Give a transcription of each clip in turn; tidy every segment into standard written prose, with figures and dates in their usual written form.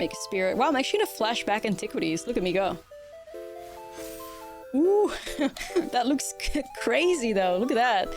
make a spirit. Wow, I'm actually gonna flashback Antiquities. Look at me go. Ooh, that looks crazy though. Look at that.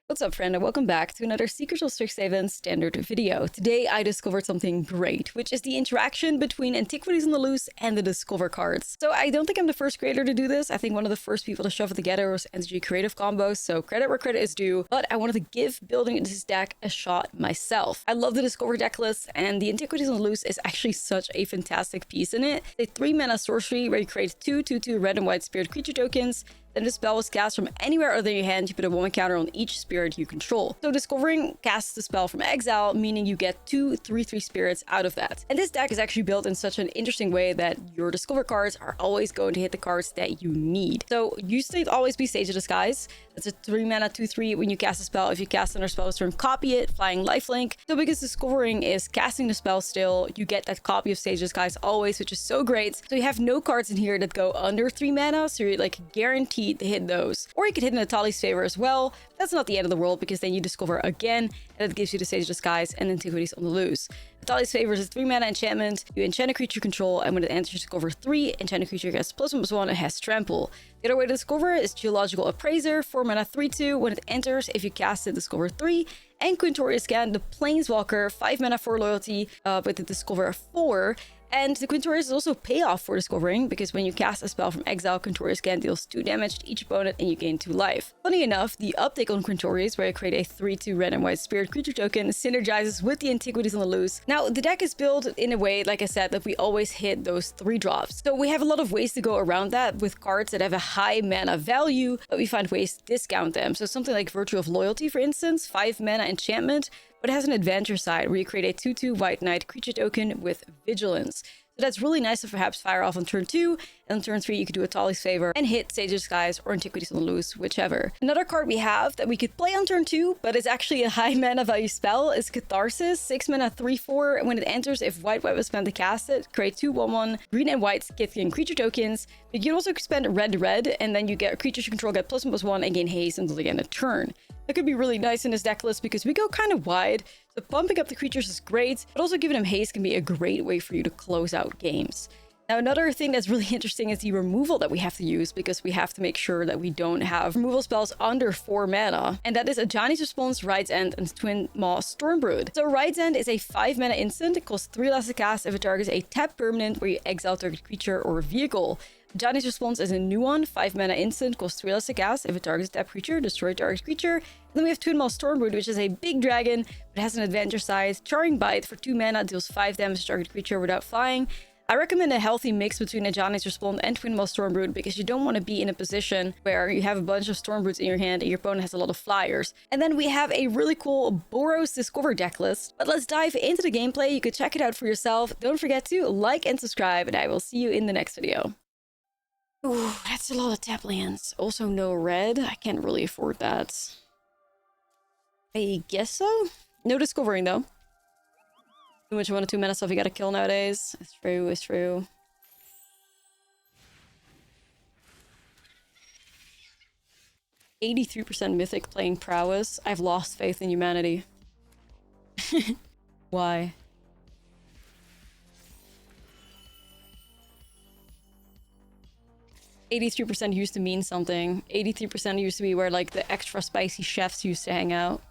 What's up, friend, and welcome back to another Secrets of Strixhaven standard video. Today I discovered something great, which is the interaction between Antiquities on the Loose and the Discover cards. So I don't think I'm the first creator to do this. I think one of the first people to shove it together was MTG Creative Combos, so credit where credit is due, but I wanted to give building this deck a shot myself. I love the Discover deck list, and the Antiquities on the Loose is actually such a fantastic piece in it. It's a 3-mana sorcery where you create 2/2/2 red and white spirit creature tokens. Then the spell was cast from anywhere other than your hand. You put a 1 counter on each spirit you control. So Discovering casts the spell from exile, meaning you get 2 3/3 spirits out of that. And this deck is actually built in such an interesting way that your Discover cards are always going to hit the cards that you need. So usually it'd always be Sage of Disguise. That's a 3-mana 2/3 when you cast a spell. If you cast another spell this turn, copy it, flying lifelink. So because Discovering is casting the spell still, you get that copy of Sage of Disguise always, which is so great. So you have no cards in here that go under 3 mana, so you're like guaranteed to hit those. Or you could hit Natali's Favor as well. That's not the end of the world because then you discover again, and it gives you the Sage of Disguise and Antiquities on the Loose. Natali's Favor is a 3-mana enchantment. You enchant a creature control, and when it enters Discover 3, enchant a creature gets +1/+1 and has Trample. The other way to discover is Geological Appraiser, 4-mana 3/2. When it enters, if you cast it, Discover 3. And Quintorius Scan, the Planeswalker, 5-mana 4 loyalty, with the Discover 4. And the Quintorius is also payoff for Discovering, because when you cast a spell from exile, Quintorius Scan deals 2 damage to each opponent and you gain 2 life. Funny enough, the update on Quintorius, where you create a 3/2 red and white spirit creature token, synergizes with the Antiquities on the Loose. Now, the deck is built in a way, like I said, that we always hit those 3 drops. So we have a lot of ways to go around that with cards that have a high mana value, but we find ways to discount them. So something like Virtue of Loyalty, for instance, 5-mana enchantment, but it has an adventure side where you create a 2/2 white knight creature token with vigilance. So that's really nice to perhaps fire off on turn 2, and on turn 3 you could do Natali's Favor and hit Sage of Disguise or Antiquities on the Loose, whichever. Another card we have that we could play on turn 2, but is actually a high mana value spell, is Catharsis, 6-mana 3/4. When it enters, if white was spent to cast it, create 2/1/1 green and white Scythian creature tokens. But you can also spend red, and then you get a creature you control get +1/+1 and gain haste until the end of turn. That could be really nice in this deck list because we go kind of wide, so bumping up the creatures is great, but also giving them haste can be a great way for you to close out games. Now, another thing that's really interesting is the removal that we have to use, because we have to make sure that we don't have removal spells under 4 mana. And that is Ajani's Response, Ride's End, and Twin Maw Stormbrood. So Ride's End is a 5-mana instant. It costs 3 less to cast if it targets a tap permanent where you exile target creature or vehicle. Ajani's Response is a new one, 5-mana instant, costs 3 less to cast. If it targets a tap creature, destroy target creature. And then we have Twin Maw Stormbrood, which is a big dragon, but has an adventure side. Charring Bite for 2 mana, deals 5 damage to target creature without flying. I recommend a healthy mix between Ajani's Response and Twin Maw Stormbrood, because you don't want to be in a position where you have a bunch of Stormbroods in your hand and your opponent has a lot of flyers. And then we have a really cool Boros Discover deck list. But let's dive into the gameplay. You could check it out for yourself. Don't forget to like and subscribe, and I will see you in the next video. Ooh, that's a lot of tap lands. Also no red. I can't really afford that. I guess so? No Discovering though. Too much 1 or 2 mana stuff you gotta kill nowadays. It's true, it's true. %83 Mythic playing Prowess. I've lost faith in humanity. Why? %83 used to mean something. 83% used to be where like the extra spicy chefs used to hang out.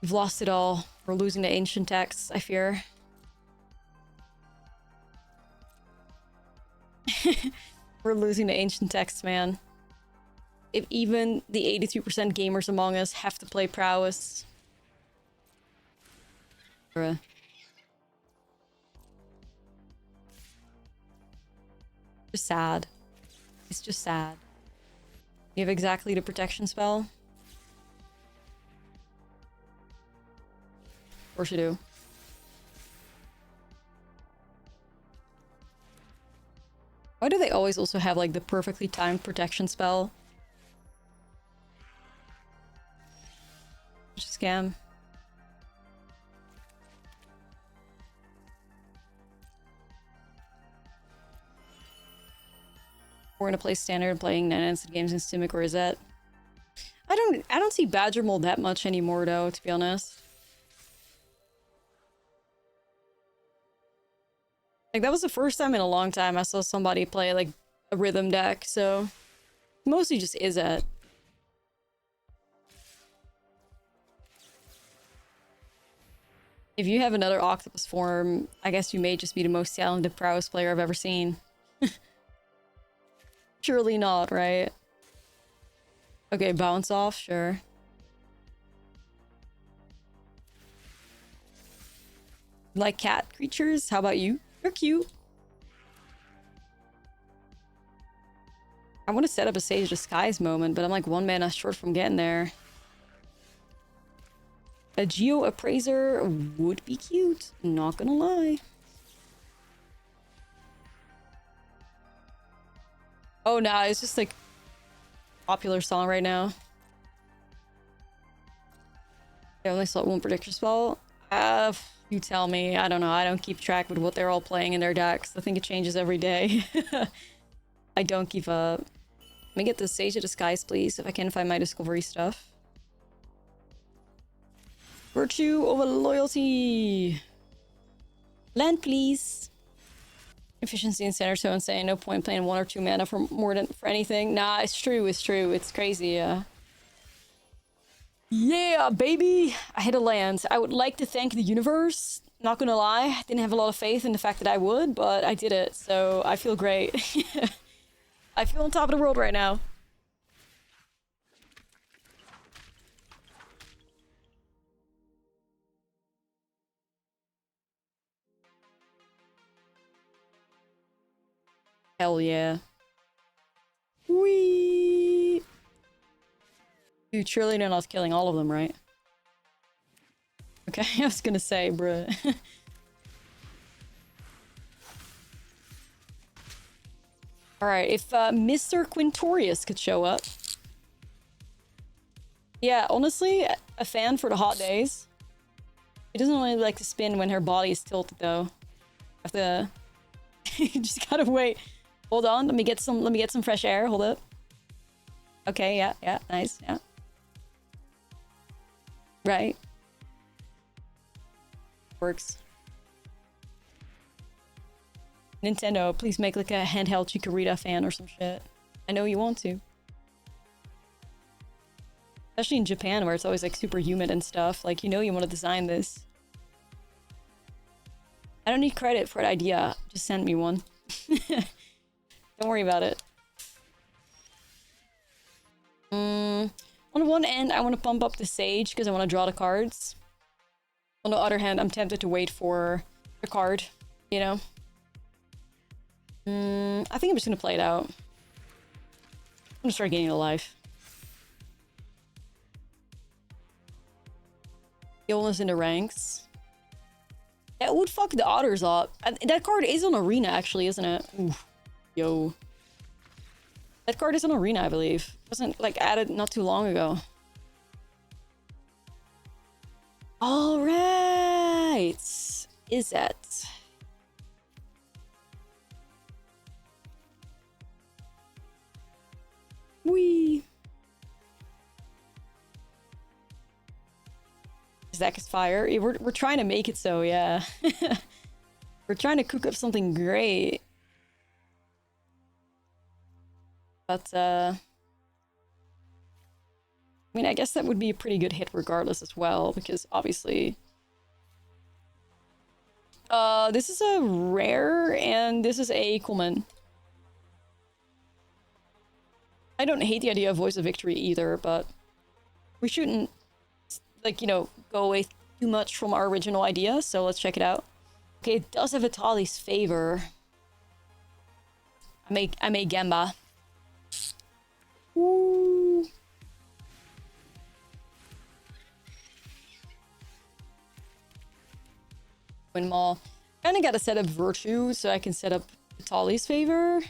We've lost it all. We're losing the ancient texts, I fear. We're losing the ancient texts, man. If even the 83% gamers among us have to play Prowess. Bruh. Just sad. It's just sad. You have exactly the protection spell. Of course you do. Why do they always also have like the perfectly timed protection spell? Just a scam. We're gonna play standard, playing 9 instant games in Simic or Rosette. I don't see Badger Mold that much anymore though, to be honest. Like that was the first time in a long time I saw somebody play like a rhythm deck, so mostly just is it. If you have another octopus form, I guess you may just be the most talented prowess player I've ever seen. Surely not, right? Okay, bounce off, sure. Like cat creatures? How about you? You're cute. I want to set up a Sage Disguise moment, but I'm like 1 mana short from getting there. A Geo Appraiser would be cute, not gonna lie. Oh, nah, it's just like popular song right now. I only saw one predictor spell. You tell me. I don't know. I don't keep track with what they're all playing in their decks. I think it changes every day. I don't keep up. Let me get the Sage of Disguise, please, if I can find my Discovery stuff. Virtue over loyalty. Land, please. Efficiency and center, so insane. No point playing 1 or 2 mana for more than for anything. Nah, it's true. It's true. It's crazy. Yeah, baby! I hit a land. I would like to thank the universe. Not gonna lie, I didn't have a lot of faith in the fact that I would, but I did it, so I feel great. I feel on top of the world right now. Hell yeah. Whee! Dude, surely they're not killing all of them, right? Okay, I was gonna say, bruh. Alright, if Mr. Quintorius could show up. Yeah, honestly, a fan for the hot days. She doesn't really like to spin when her body is tilted, though. Have to... just gotta wait. Hold on, let me get some fresh air. Hold up. Okay, yeah, nice, yeah. Right. Works. Nintendo, please make like a handheld Chikorita fan or some shit. I know you want to. Especially in Japan where it's always like super humid and stuff. Like, you know you want to design this. I don't need credit for an idea. Just send me one. Don't worry about it. On one end, I want to pump up the Sage because I want to draw the cards. On the other hand, I'm tempted to wait for the card, you know? I think I'm just going to play it out. I'm going to start getting a life. Illness in the ranks. That would fuck the otters up. That card is on Arena, actually, isn't it? Oof. Yo. That card is on Arena, I believe. Wasn't, like, added not too long ago. Alright! Is it? Whee! Zach is fire. We're trying to make it so, yeah. We're trying to cook up something great. But, I mean, I guess that would be a pretty good hit regardless as well, because obviously... this is a rare, and this is a common. I don't hate the idea of Voice of Victory either, but we shouldn't, like, you know, go away too much from our original idea, so let's check it out. Okay, it does have Vitali's favor. I may Gamba. Woo. Windmaw. Kinda gotta set up Virtue so I can set up Vitali's favor.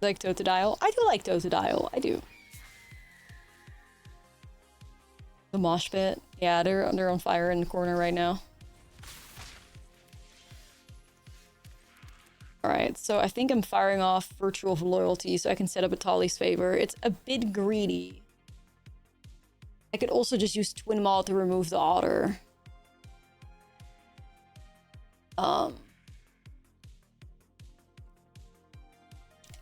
Like Totodile? I do like Totodile. I do. The mosh pit. Yeah, they're on fire in the corner right now. Alright. it. So I think I'm firing off Virtue of Loyalty so I can set up a Tali's Favor. It's a bit greedy. I could also just use Twin Maw to remove the Otter.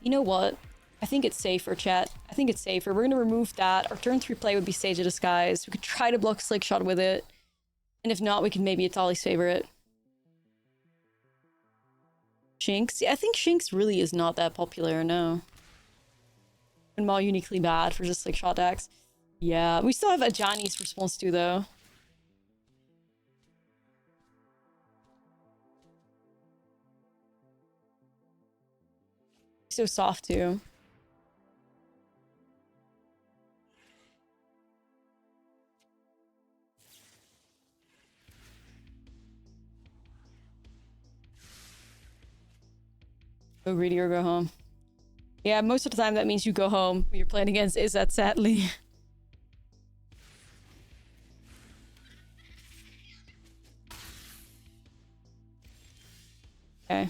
You know what? I think it's safer, chat. I think it's safer. We're gonna remove that. Our turn 3 play would be Sage of Disguise. We could try to block Slick Shot with it. And if not, we can maybe Atali's Favorite. Shinx? Yeah, I think Shinx really is not that popular, no. And Maul uniquely bad for just Slick Shot decks. Yeah, we still have Ajani's response too, though. So soft too. Go greedy or go home. Yeah, most of the time that means you go home when you're playing against Izzet, sadly. Okay.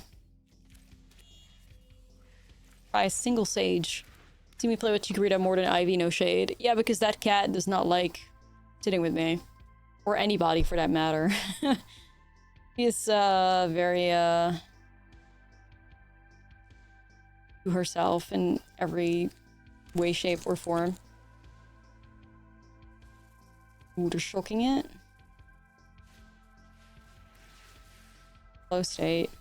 Try a single Sage. See me play with Chikorita more than Ivy, no shade. Yeah, because that cat does not like sitting with me. Or anybody for that matter. He is very to herself in every way, shape, or form. Ooh, they're shocking it. Low state.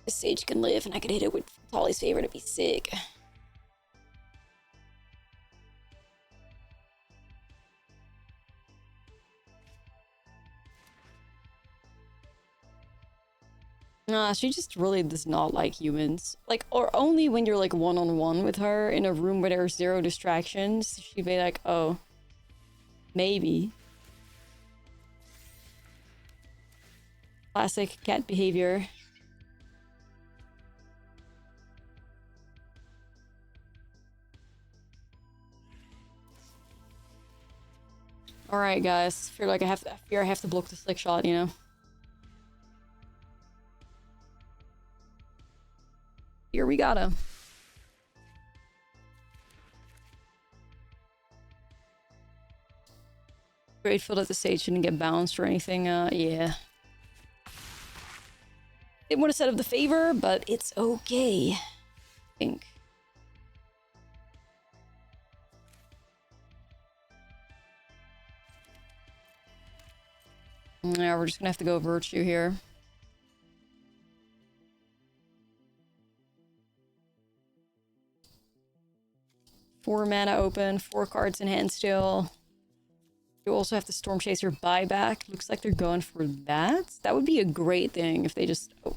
This Sage can live, and I could hit it with Tali's Favor to be sick. Nah, she just really does not like humans. Like, or only when you're like one-on-one with her in a room where there's 0 distractions, she'd be like, oh, maybe. Classic cat behavior. Alright, guys. I fear I have to block the Slick Shot, you know? Here we gotta. Grateful that the Sage didn't get bounced or anything, yeah. Didn't want to set up the Favor, but it's okay. I think. Yeah, we're just gonna have to go Virtue here. Four mana open, 4 cards in hand still. You also have the Storm Chaser buyback. Looks like they're going for that. That would be a great thing if they just... Oh.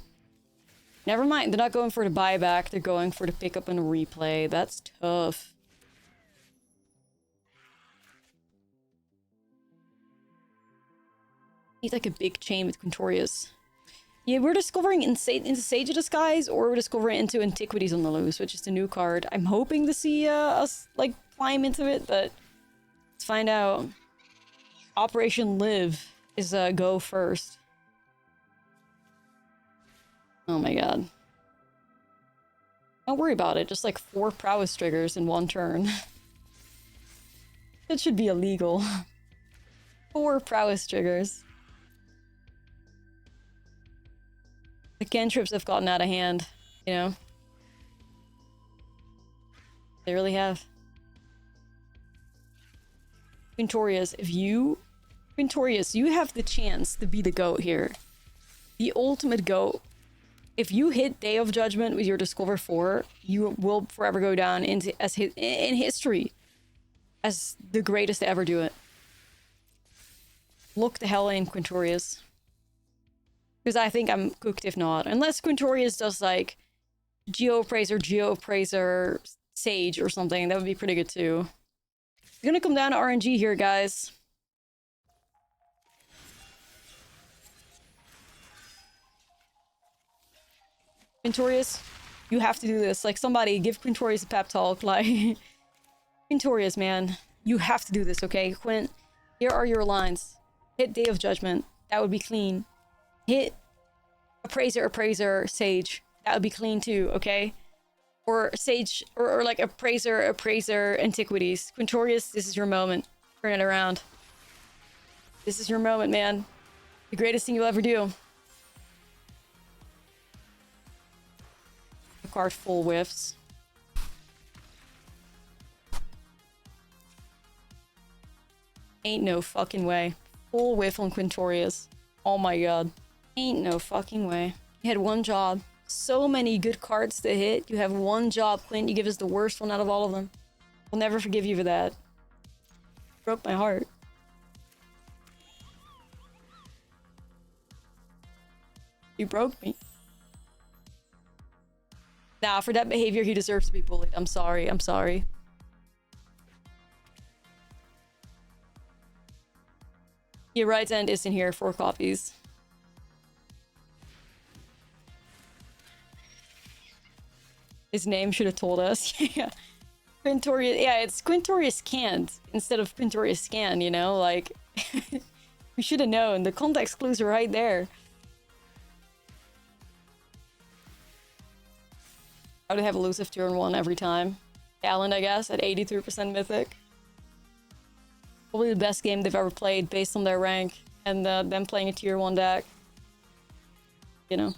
Never mind, they're not going for the buyback. They're going for the pickup and replay. That's tough. Need like a big chain with Quintorius. Yeah, we're discovering into Sage of Disguise, or we're discovering into Antiquities on the Loose, which is the new card. I'm hoping to see us like climb into it, but let's find out. Operation Live is go first. Oh my god. Don't worry about it, just like 4 prowess triggers in 1 turn. It should be illegal. 4 prowess triggers. The cantrips have gotten out of hand, you know? They really have. Quintorius, Quintorius, you have the chance to be the GOAT here. The ultimate GOAT. If you hit Day of Judgment with your Discover 4, you will forever go down in history as the greatest to ever do it. Look the hell in, Quintorius. Because I think I'm cooked if not. Unless Quintorius does like Geoappraiser, Sage or something. That would be pretty good too. It's gonna come down to RNG here, guys. Quintorius, you have to do this. Like, somebody give Quintorius a pep talk. Like, Quintorius, man. You have to do this, okay? Quint, here are your lines. Hit Day of Judgment. That would be clean. hit Appraiser, Sage. That would be clean too, okay? Or Sage, or like Appraiser, Antiquities. Quintorius, this is your moment. Turn it around. This is your moment, man. The greatest thing you'll ever do. The card full whiffs. Ain't no fucking way. Full whiff on Quintorius. Oh my god. Ain't no fucking way. You had one job. So many good cards to hit. You have one job, Clint. You give us the worst one out of all of them. We'll never forgive you for that. Broke my heart. You broke me. Nah, for that behavior, he deserves to be bullied. I'm sorry. I'm sorry. Your right end isn't here. 4 copies. His name should have told us. Yeah. Quintorius. Yeah, it's Quintorius Canned instead of Quintorius Scan, you know? Like, we should have known. The context clues are right there. I would have elusive turn 1 every time. Talent, I guess, at 83% mythic. Probably the best game they've ever played based on their rank and them playing a tier 1 deck. You know.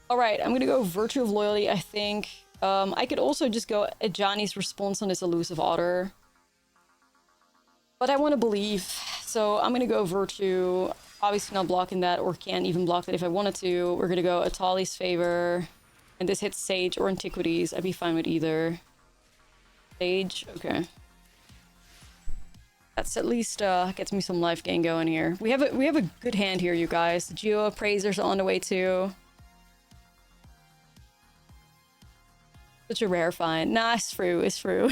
Alright, I'm gonna go Virtue of Loyalty, I think. I could also just go at Johnny's response on his elusive otter. But I want to believe, so I'm gonna go Virtue. Obviously not blocking that, or can't even block that if I wanted to. We're gonna go Atali's Favor. And this hits Sage or Antiquities. I'd be fine with either. Sage, okay. That's at least gets me some life gain going here. We have a good hand here, you guys. The Geo Appraiser's on the way too. Such a rare find. Nah, it's true. It's true.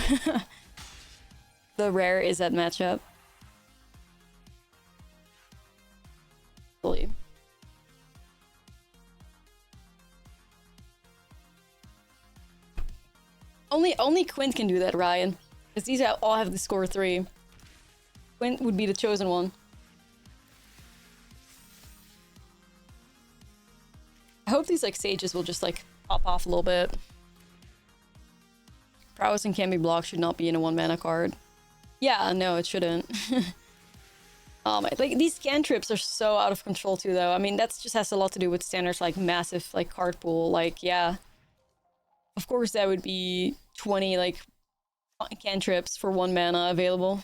The rare is that matchup. Fully. Only Quint can do that, Ryan. Because these all have the score 3. Quint would be the chosen one. I hope these like sages will just like pop off a little bit. Prowess and Can Be Blocked should not be in a 1-mana card. Yeah, no, it shouldn't. Like these cantrips are so out of control too, though. I mean, that just has a lot to do with Standard's like massive like card pool. Like, yeah, of course that would be 20 like cantrips for 1 mana available.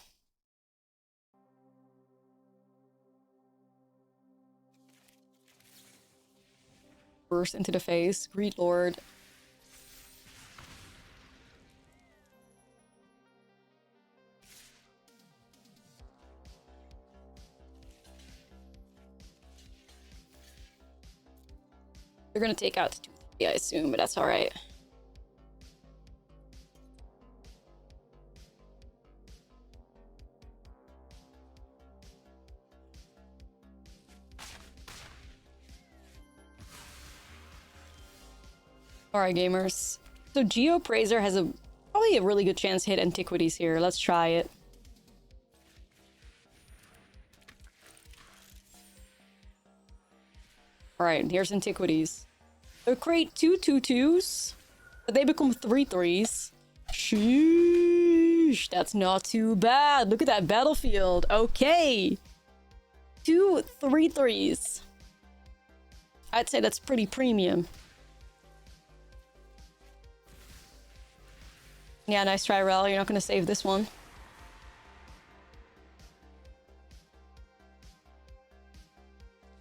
Burst into the face, Greed Lord. They're gonna take out the 2/3, I assume, but that's alright. Alright, gamers. So Geo Appraiser has probably a really good chance to hit Antiquities here. Let's try it. Alright, here's Antiquities. They'll create 2 2/2s, but they become 3 3s. Sheesh, that's not too bad. Look at that battlefield. Okay. 2 3 3s. I'd say that's pretty premium. Yeah, nice try, Rel. You're not gonna save this one.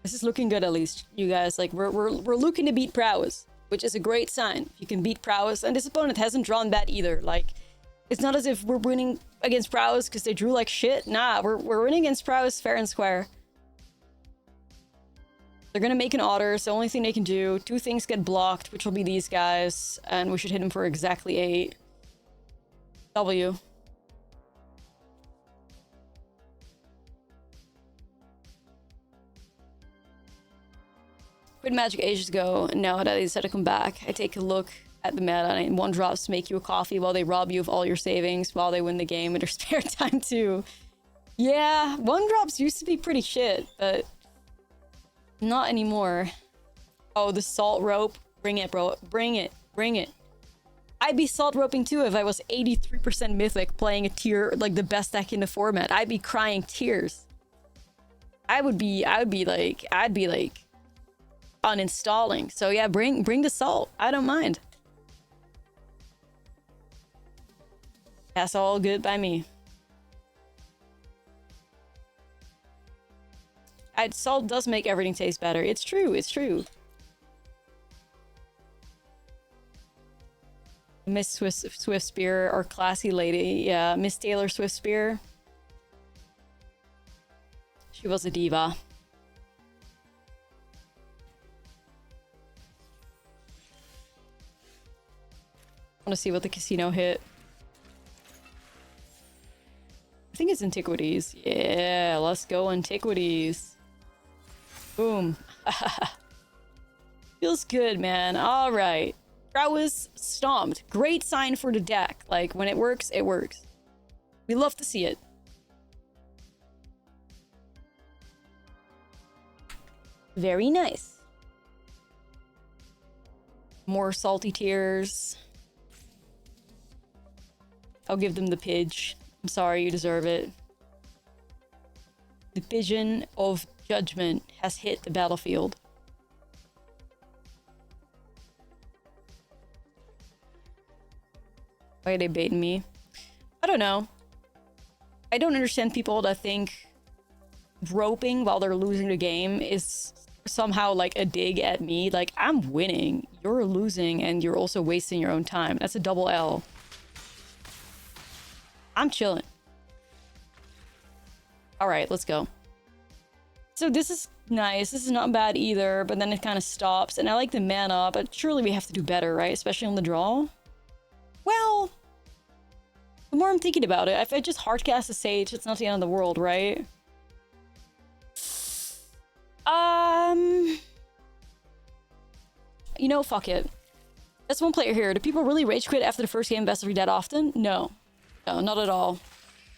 This is looking good, at least, you guys. Like, we're looking to beat Prowess, which is a great sign. If you can beat Prowess, and this opponent hasn't drawn bad either. Like, it's not as if we're winning against Prowess because they drew like shit. Nah, we're winning against Prowess fair and square. They're gonna make an otter, so the only thing they can do, 2 things get blocked, which will be these guys, and we should hit them for exactly 8. W. Quit Magic ages ago, and now that I decided to come back, I take a look at the meta, and 1-drops make you a coffee while they rob you of all your savings, while they win the game in their spare time too. Yeah, 1-drops used to be pretty shit, but not anymore. Oh, the salt rope. Bring it, bro. Bring it. Bring it. I'd be salt roping too if I was 83% mythic playing a tier, like the best deck in the format. I'd be crying tears. I'd be like uninstalling. So yeah, bring the salt. I don't mind. That's all good by me. Salt does make everything taste better. It's true, it's true. Miss Swift Spear, or classy lady. Yeah, Miss Taylor Swift Spear. She was a diva. I want to see what the casino hit. I think it's Antiquities. Yeah, let's go Antiquities. Boom. Feels good, man. All right. Prowess stomped. Great sign for the deck. Like, when it works, it works. We love to see it. Very nice. More salty tears. I'll give them the pidge. I'm sorry, you deserve it. The pigeon of judgment has hit the battlefield. Why are they baiting me? I don't know. I don't understand people that think roping while they're losing the game is somehow like a dig at me. Like, I'm winning, you're losing, and you're also wasting your own time. That's a double L. I'm chilling. All right, let's go. So this is nice. This is not bad either, but then it kind of stops. And I like the mana, but surely we have to do better, right? Especially on the draw. Well, the more I'm thinking about it, if I just hardcast a Sage, it's not the end of the world, right? You know, fuck it. That's one player here. Do people really rage quit after the first game best of your dead often? No. No, not at all.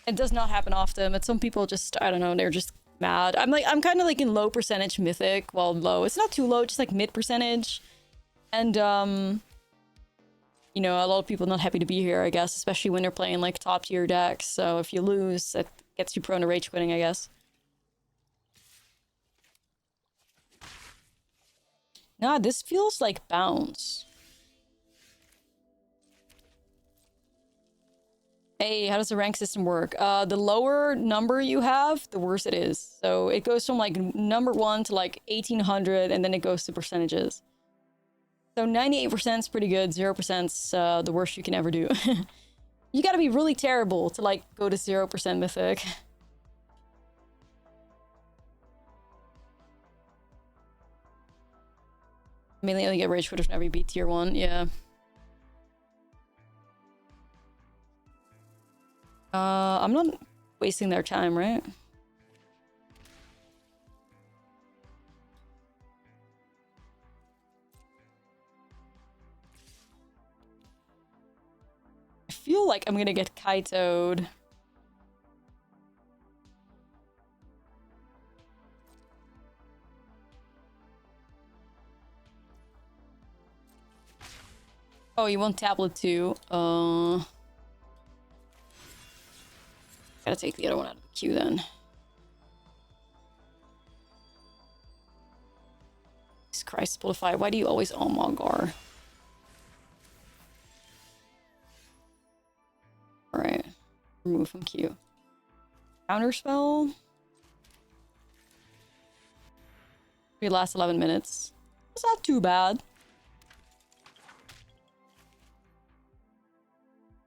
It does not happen often, but some people just, I don't know, they're just mad. I'm kind of like in low percentage mythic. Well, low. It's not too low, just like mid percentage. And, you know, a lot of people not happy to be here, I guess, especially when they're playing like top tier decks. So if you lose, that gets you prone to rage quitting, I guess. Nah, this feels like bounce. Hey, how does the rank system work? The lower number you have, the worse it is. So it goes from like number 1 to like 1800, and then it goes to percentages. So 98% is pretty good, 0%'s the worst you can ever do. You gotta be really terrible to like go to 0% mythic. Mainly only get rage quitters whenever you beat tier 1, yeah. I'm not wasting their time, right? I feel like I'm gonna get Kaito'd. Oh, you want tablet too? Gotta take the other one out of the queue then. Jesus Christ, Spotify, why do you always Almagar? Alright. Remove from queue. Counterspell. We last 11 minutes. It's not too bad.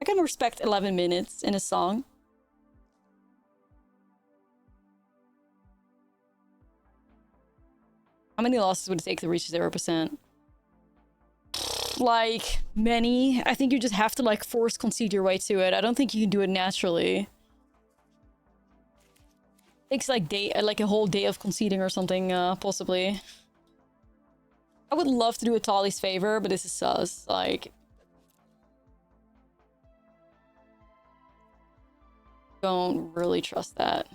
I can respect 11 minutes in a song. How many losses would it take to reach 0%? Like, many. I think you just have to, like, force concede your way to it. I don't think you can do it naturally. It takes, like, a whole day of conceding or something, possibly. I would love to do a Tali's favor, but this is sus. Like... don't really trust that.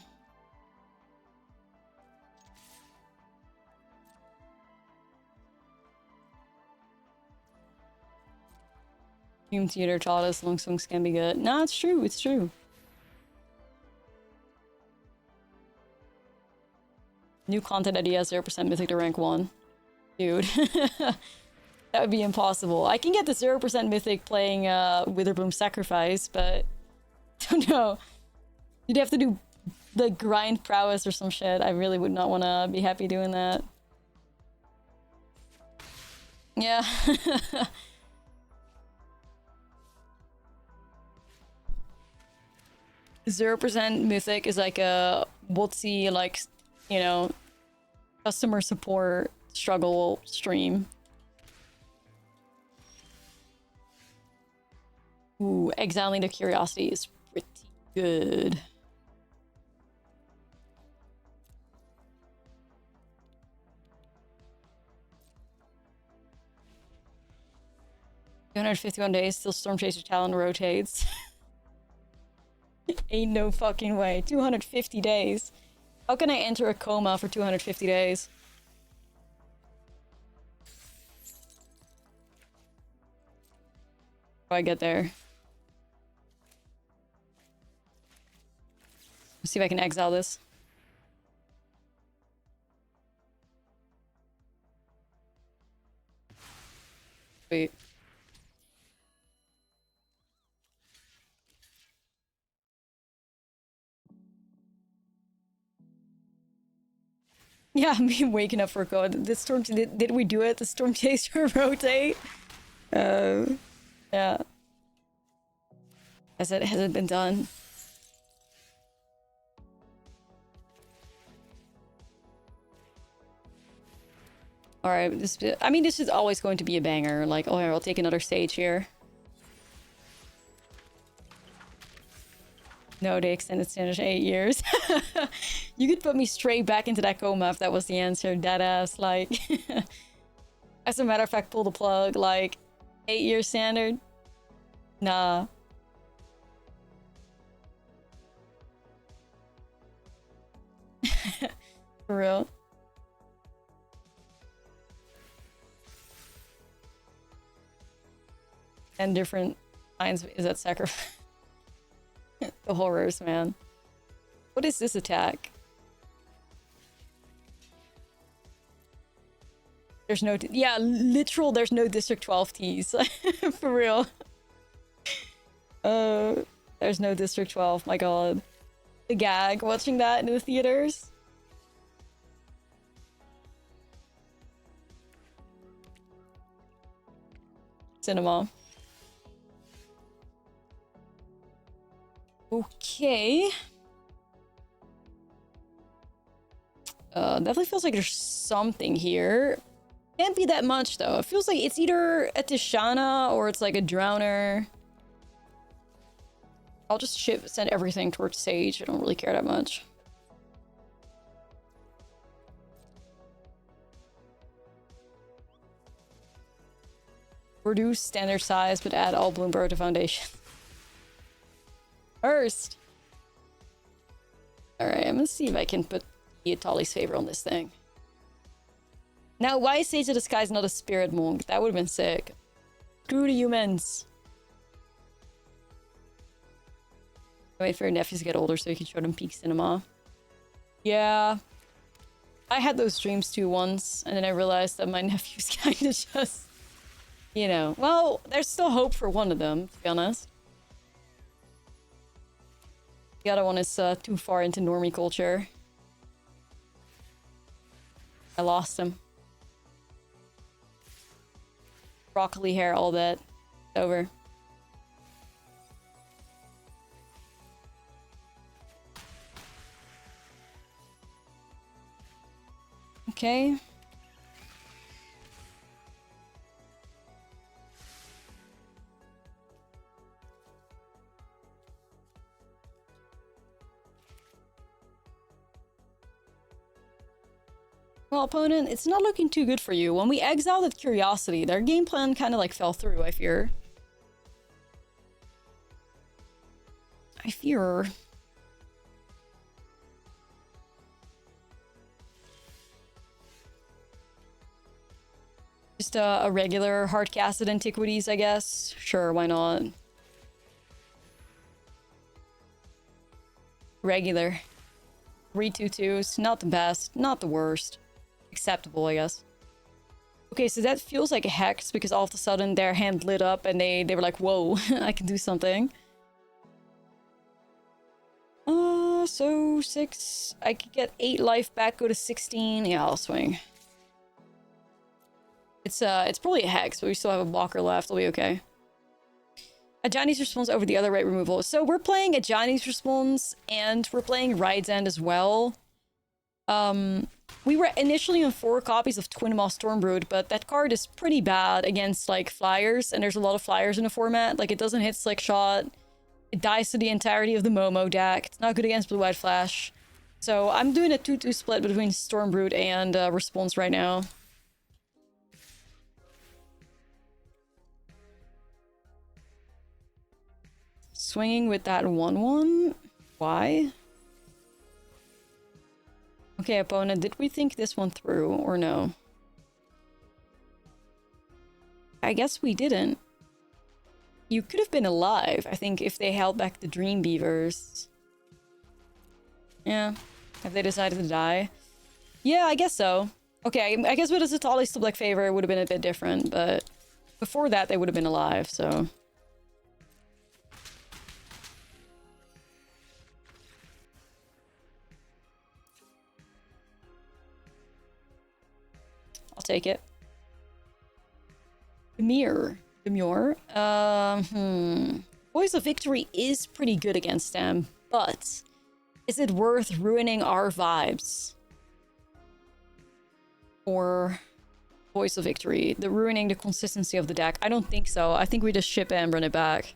Human theater taught us long songs can be good. No, it's true. It's true. New content idea, 0% mythic to rank 1. Dude. That would be impossible. I can get the 0% mythic playing Witherbloom Sacrifice, but I don't know. You'd have to do the grind prowess or some shit. I really would not want to be happy doing that. Yeah. 0% mythic is like a WotC, like, you know, customer support struggle stream. Ooh, exiling the curiosity is pretty good. $251 days, still Storm Chaser Talon rotates. Ain't no fucking way. 250 days. How can I enter a coma for 250 days? How do I get there? Let's see if I can exile this. Wait. Yeah, me waking up for a code. The storm did we do it? The storm chaser rotate? Yeah. Has it been done? Alright, I mean, this is always going to be a banger. Like, oh, I'll take another stage here. No, they extended standard 8 years. You could put me straight back into that coma if that was the answer. Deadass, like... As a matter of fact, pull the plug, like... 8-year standard? Nah. For real. And different kinds is that sacrifice. The horrors, man. What is this attack? There's no... yeah, literal, there's no District 12 teas. For real. There's no District 12, my god. The gag, watching that in the theaters. Cinema. Okay. Definitely feels like there's something here. Can't be that much though. It feels like it's either a Tishana or it's like a Drowner. I'll just send everything towards Sage. I don't really care that much. Reduce standard size, but add all Bloomberg to Foundation. First. Alright, I'm gonna see if I can put Tali's favor on this thing. Now, why is Sage of the Skies not a Spirit Monk? That would have been sick. Screw the humans. Wait for your nephews to get older so you can show them peak cinema. Yeah. I had those dreams too once, and then I realized that my nephew's kind of just... You know, well, there's still hope for one of them, to be honest. The other one is too far into normie culture. I lost him. Broccoli hair, all that. Over. Okay. Well, opponent, it's not looking too good for you. When we exiled at Curiosity, their game plan kind of like fell through, I fear. I fear. Just just a regular hard-casted Antiquities, I guess. Sure, why not? Regular. 3/2/2s, not the best, not the worst. Acceptable, I guess. Okay, so that feels like a hex because all of a sudden their hand lit up and they were like, whoa, I can do something. So 6. I could get 8 life back, go to 16. Yeah, I'll swing. It's probably a hex, but we still have a blocker left. It'll be okay. Ajani's Response over the other right removal. So we're playing Ajani's Response and we're playing Ride's End as well. We were initially on 4 copies of Twin Maw Stormbrood, but that card is pretty bad against like flyers, and there's a lot of flyers in the format. Like, it doesn't hit Slick Shot. It dies to the entirety of the Momo deck. It's not good against Blue-White Flash. So I'm doing a 2-2 split between Stormbrood and Response right now. Swinging with that 1/1. Why? Okay, opponent, did we think this one through or no? I guess we didn't. You could have been alive, I think, if they held back the Dream Beavers. Yeah. Have they decided to die? Yeah, I guess so. Okay, I guess with a Zatali to Black Favor, it would have been a bit different, but before that, they would have been alive, so... I'll take it. Demure. Voice of Victory is pretty good against them, but is it worth ruining our vibes? Or Voice of Victory, ruining the consistency of the deck? I don't think so. I think we just ship it and run it back.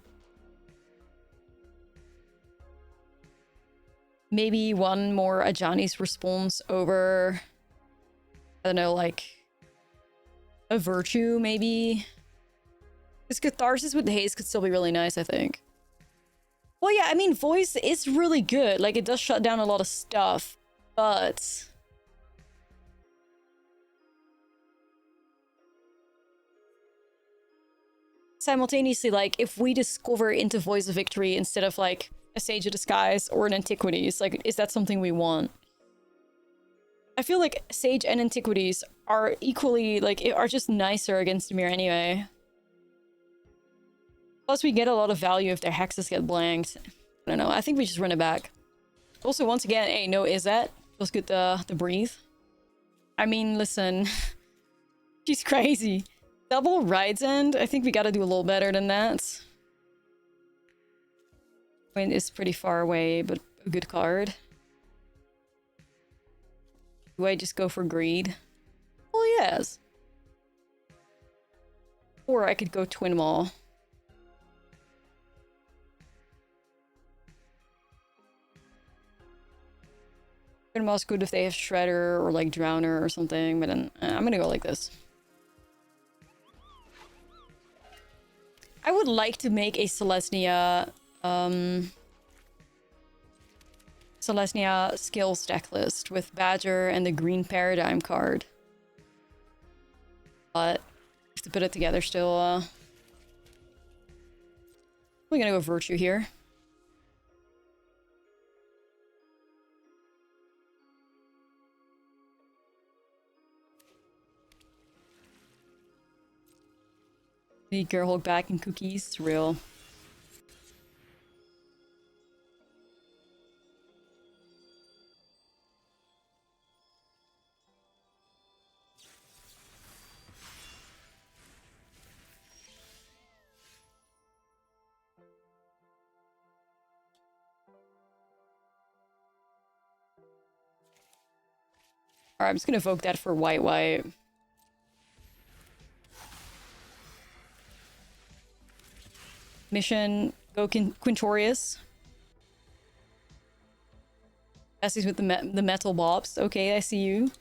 Maybe one more Ajani's Response over, I don't know, like a Virtue, maybe? This Catharsis with the haze could still be really nice, I think. Well, yeah, I mean, Voice is really good. Like, it does shut down a lot of stuff, but... simultaneously, like, if we discover into Voice of Victory instead of, like, a Sage of Disguise or an Antiquities, like, is that something we want? I feel like Sage and Antiquities are equally, like, are just nicer against the mirror anyway. Plus, we get a lot of value if their hexes get blanked. I don't know. I think we just run it back. Also, once again, hey, no Izzet. It was good to breathe. I mean, listen. She's crazy. Double Ride's End? I think we gotta do a little better than that. Wind is pretty far away, but a good card. Do I just go for greed? Well, yes. Or I could go Twin Maw. Twin Maw's good if they have Shredder or like Drowner or something, but then I'm gonna go like this. I would like to make a Selesnya skills deck list with Badger and the Green Paradigm card. But I have to put it together still. We're gonna go Virtue here. The Gerholg back and cookies. It's real. Alright, I'm just gonna evoke that for white. Mission, go Quintorius. Bessie's with the metal bobs. Okay, I see you.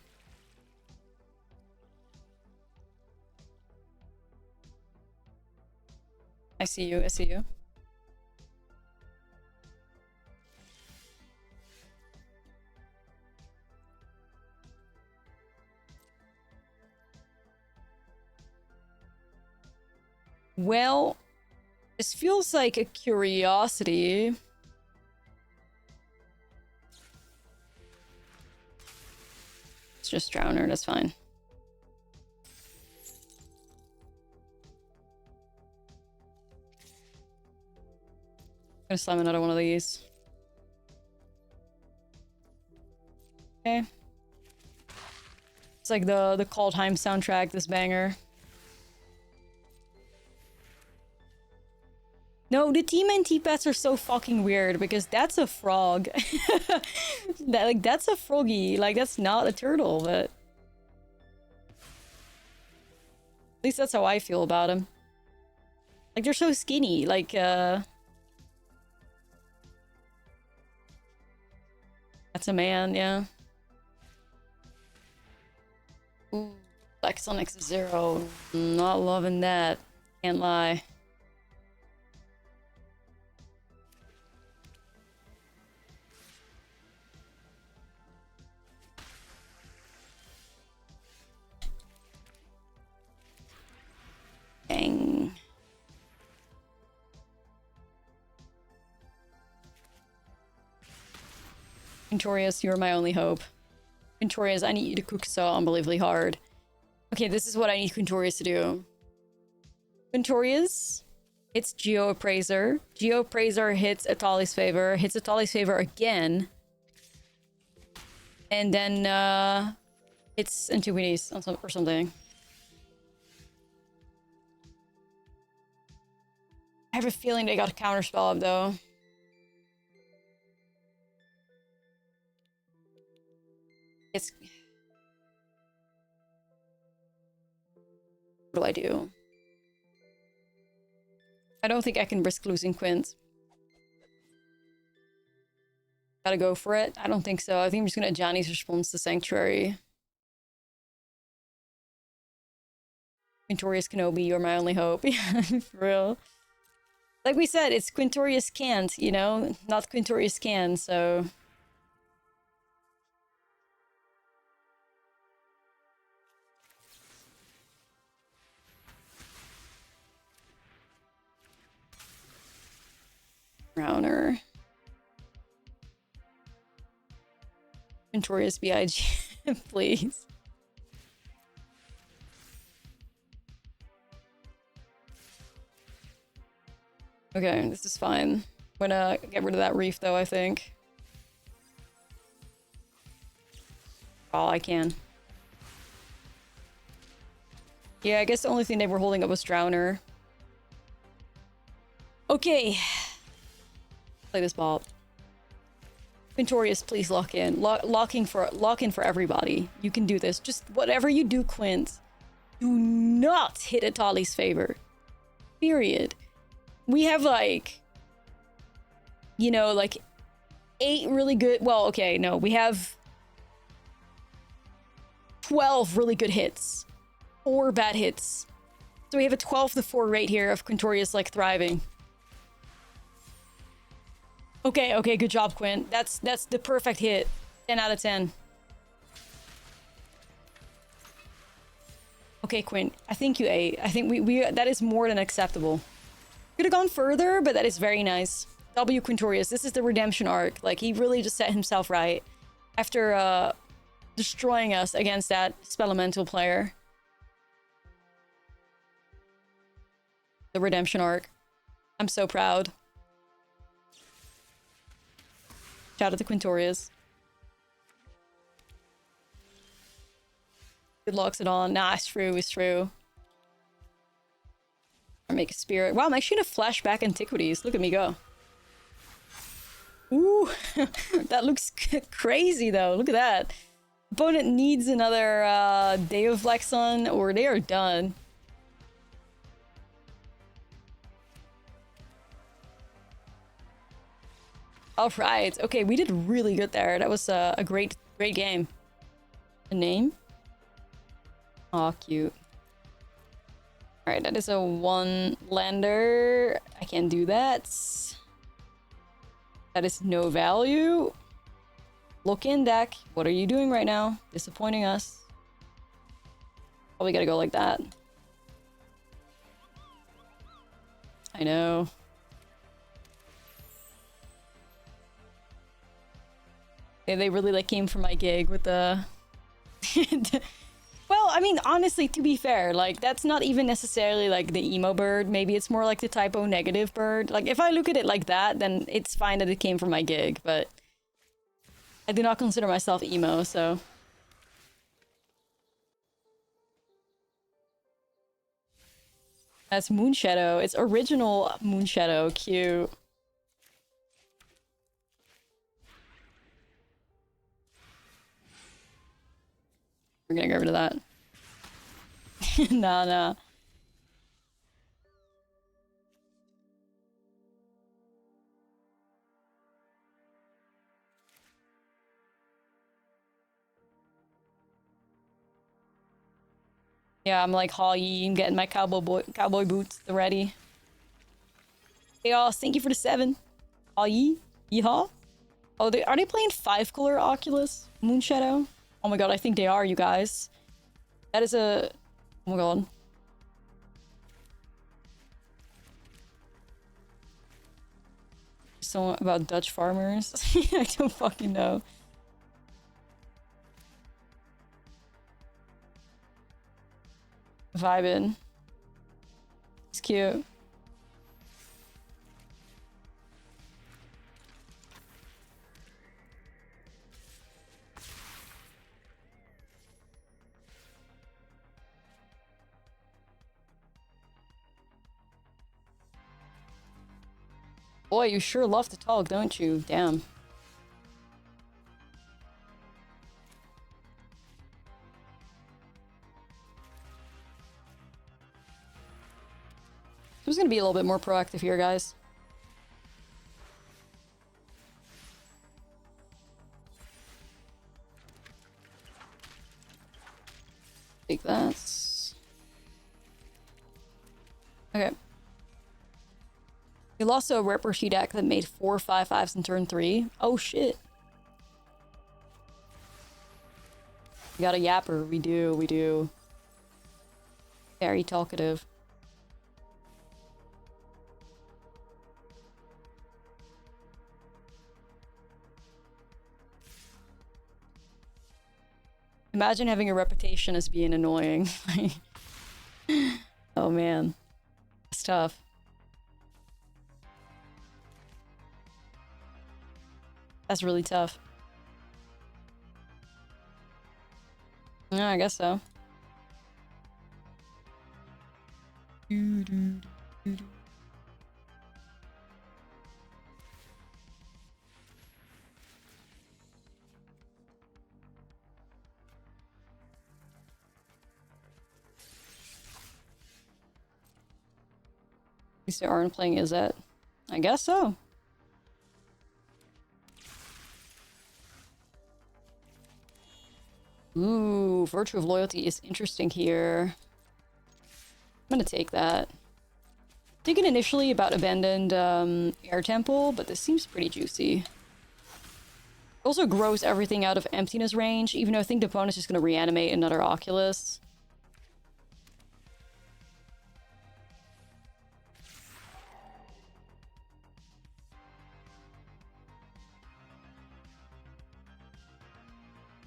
I see you. Well, this feels like a curiosity. It's just Drowner, that's fine. I'm gonna slam another one of these. Okay. It's like the Call Time soundtrack, this banger. No, the TMNT pets are so fucking weird because that's a frog. That's a froggy. Like, that's not a turtle, but... At least that's how I feel about them. Like, they're so skinny. Like, That's a man, yeah. Ooh, Flex on X0. Not loving that. Can't lie. Dang. Quintorius, you're my only hope. Quintorius, I need you to cook so unbelievably hard. Okay, this is what I need Quintorius to do. Quintorius hits Geo Appraiser. Geo Appraiser hits Atali's Favor. Hits Atali's Favor again. And then, hits Antiquities or something. I have a feeling they got a counterspell up, though. It's... What do I do? I don't think I can risk losing Quint. Gotta go for it? I don't think so. I think I'm just gonna Johnny's response to Sanctuary. Quintorius Kenobi, you're my only hope. Yeah, for real. Like we said, it's Quintorius can't, you know? Not Quintorius can, so... Browner. Quintorius BIG, please. Okay, this is fine. I'm gonna get rid of that reef, though, I think. Oh, I can. Yeah, I guess the only thing they were holding up was Drowner. Okay. Play this ball. Quintorius, please lock in. Lock in for everybody. You can do this. Just whatever you do, Quint, do not hit Atali's Favor. Period. We have, like, you know, like 8 really good... Well, okay, no. We have 12 really good hits. 4 bad hits. So we have a 12-4 rate here of Quintorius, like, thriving. Okay, okay, good job, Quint. That's the perfect hit. 10 out of 10. Okay, Quint. I think you ate. I think we that is more than acceptable. Could have gone further, but that is very nice. W Quintorius, this is the redemption arc. Like, he really just set himself right after destroying us against that Spelemental player. The redemption arc. I'm so proud. Shout out to Quintorius. Good locks it on. Nah, it's true, it's true. Or make a spirit. Wow, I'm actually gonna flashback Antiquities. Look at me go. Ooh, that looks crazy though. Look at that. Opponent needs another Day of Lexon or they are done. All right. Okay, we did really good there. That was a great game. A name? Aw, cute. All right, that is a 1 lander. I can't do that. That is no value. Look in, deck. What are you doing right now? Disappointing us. Probably gotta go like that. I know. They really like came for my gig with the... Well, I mean, honestly, to be fair, like, that's not even necessarily, like, the emo bird. Maybe it's more like the typo negative bird. Like, if I look at it like that, then it's fine that it came from my gig, but I do not consider myself emo, so... That's Moonshadow. It's original Moonshadow. Cute. We're gonna get rid of that. Nah. Yeah, I'm like Holly, I'm getting my cowboy boots ready. Hey y'all, thank you for the 7. Holly, yeehaw. Oh, are they playing 5-color Oculus Moonshadow? Oh my god, I think they are, you guys. That is a... Oh my god. So about Dutch farmers? I don't fucking know. Vibin'. It's cute. Boy, you sure love to talk, don't you? Damn. I'm just gonna be a little bit more proactive here, guys. Take that. Okay. We lost to a Repartee deck that made 4 5/5s in turn 3. Oh shit. We got a yapper. We do. Very talkative. Imagine having a reputation as being annoying. Oh man. It's tough. That's really tough. Yeah, I guess so. At least they aren't playing Is It? I guess so. Ooh, Virtue of Loyalty is interesting here. I'm gonna take that. Thinking initially about Abandoned Air Temple, but this seems pretty juicy. Also grows everything out of Emptiness range, even though I think the opponent's just gonna reanimate another Oculus.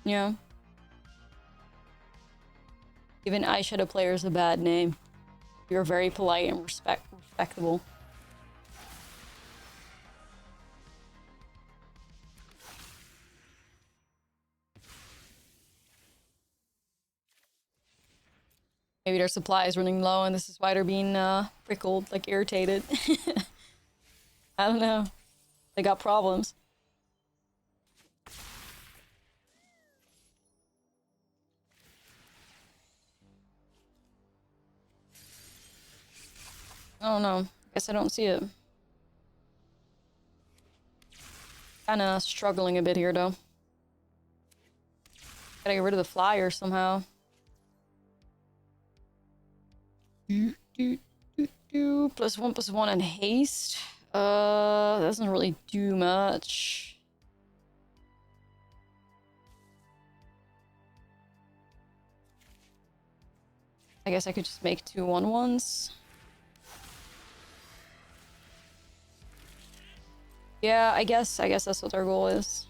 Yeah. Giving eyeshadow players a bad name. You're very polite and respectable. Maybe their supply is running low and this is why they're being prickled, like irritated. I don't know. They got problems. I don't know. Guess I don't see it. Kinda struggling a bit here, though. Gotta get rid of the flyer somehow. +1/+1 and haste. Doesn't really do much. I guess I could just make 2/1/1s. Yeah, I guess that's what our goal is.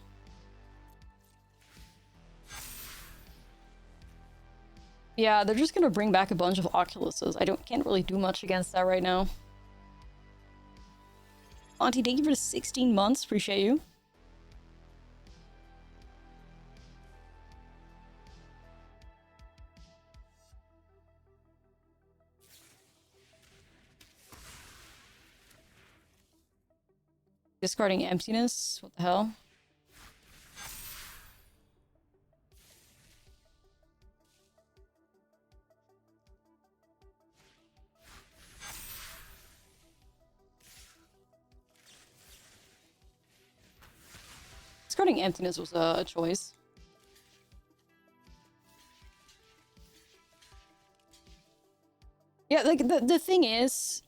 Yeah, they're just gonna bring back a bunch of Oculus's. Can't really do much against that right now. Auntie, thank you for the 16 months. Appreciate you. Discarding emptiness? What the hell? Discarding emptiness was a choice. Yeah, like the thing is,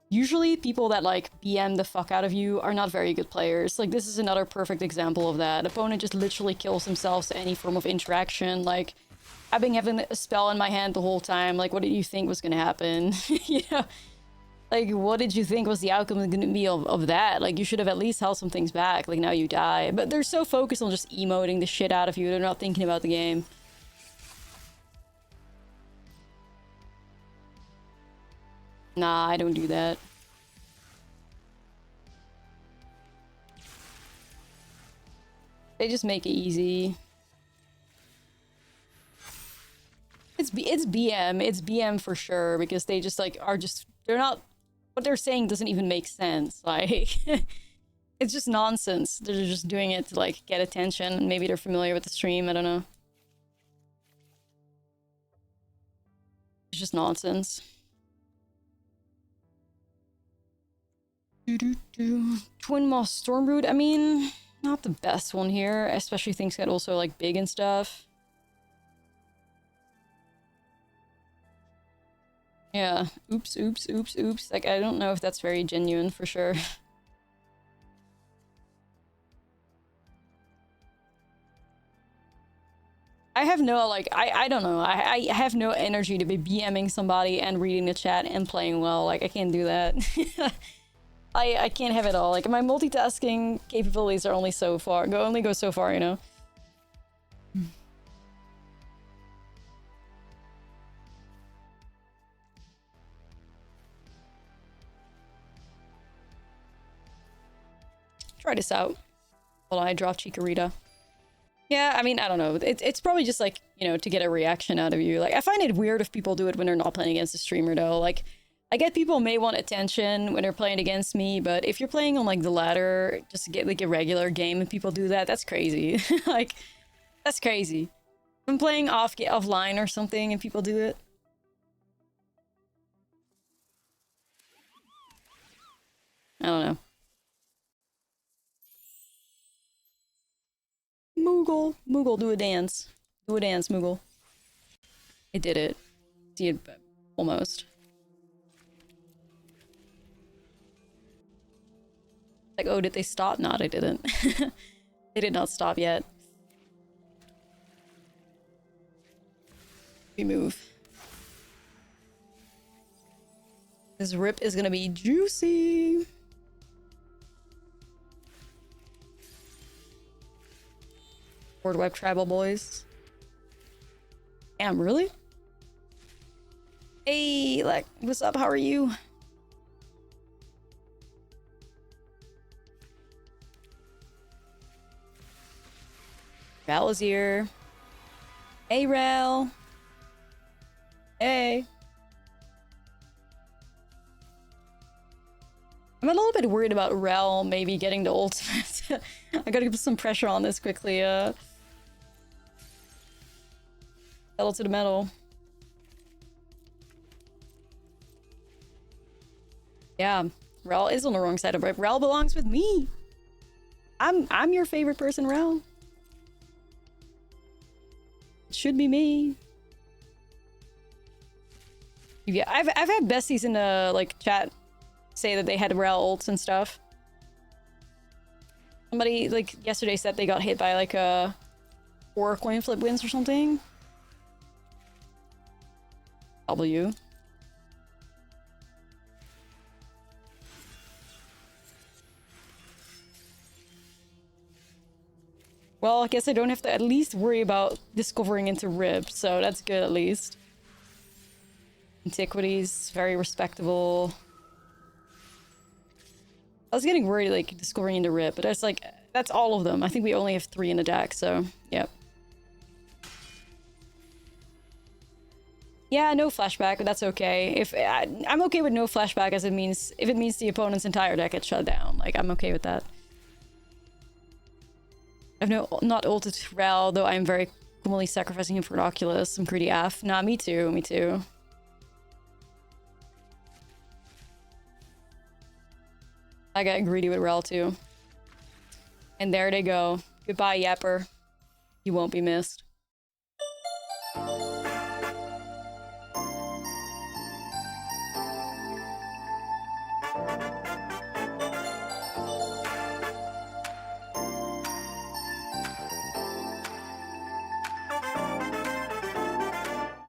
usually people that like BM the fuck out of you are not very good players. Like this is another perfect example of that. Opponent just literally kills themselves to any form of interaction. Like I've been having a spell in my hand the whole time. Like what did you think was gonna happen? You know? Like what did you think was the outcome gonna be of that? Like you should have at least held some things back. Like now you die. But they're so focused on just emoting the shit out of you. They're not thinking about the game. Nah, I don't do that. They just make it easy. It's BM. It's BM for sure because they just like are just they're not what they're saying doesn't even make sense. Like it's just nonsense. They're just doing it to like get attention. Maybe they're familiar with the stream. I don't know. It's just nonsense. Twin Moss Stormbrood. I mean, not the best one here, especially things get also like big and stuff. Yeah. Oops, oops, oops, oops. Like, I don't know if that's very genuine for sure. I have no, like, I don't know. I have no energy to be BMing somebody and reading the chat and playing well. Like, I can't do that. I can't have it all. Like, my multitasking capabilities are only so far. Only go so far, you know? Try this out. Hold on, I dropped Chikorita. Yeah, I mean, I don't know. It's probably just like, you know, to get a reaction out of you. Like, I find it weird if people do it when they're not playing against a streamer, though. Like, I get people may want attention when they're playing against me, but if you're playing on, like, the ladder, just to get, like, a regular game and people do that, that's crazy. Like, that's crazy. If I'm playing offline or something and people do it. I don't know. Moogle. Moogle, do a dance. Do a dance, Moogle. It did it. See it almost. Like, oh, did they stop? No, they didn't. They did not stop yet. We move. This rip is gonna be juicy. Board wipe tribal boys. Damn, really? Hey, like, what's up? How are you? Val is here. Hey, Rel. Hey. I'm a little bit worried about Rel maybe getting the ultimate. I gotta put some pressure on this quickly. Pedal to the metal. Yeah, Rel is on the wrong side of it. Rel belongs with me. I'm your favorite person, Rel. It should be me. Yeah, I've had besties in the like chat say that they had Rel ults and stuff. Somebody like yesterday said they got hit by like a 4 coin flip wins or something. W. Well, I guess I don't have to at least worry about discovering into Rib, so that's good at least. Antiquities, very respectable. I was getting worried, like, discovering into Rib, but that's like, that's all of them. I think we only have 3 in the deck, so, yep. Yeah, no flashback, but that's okay. If I'm okay with no flashback, as it means, if it means the opponent's entire deck gets shut down, like, I'm okay with that. I've not ulted Rel, though I'm very commonly sacrificing him for an Oculus. I'm greedy AF. Nah, me too, me too. I got greedy with Rel too. And there they go. Goodbye, Yapper. You won't be missed.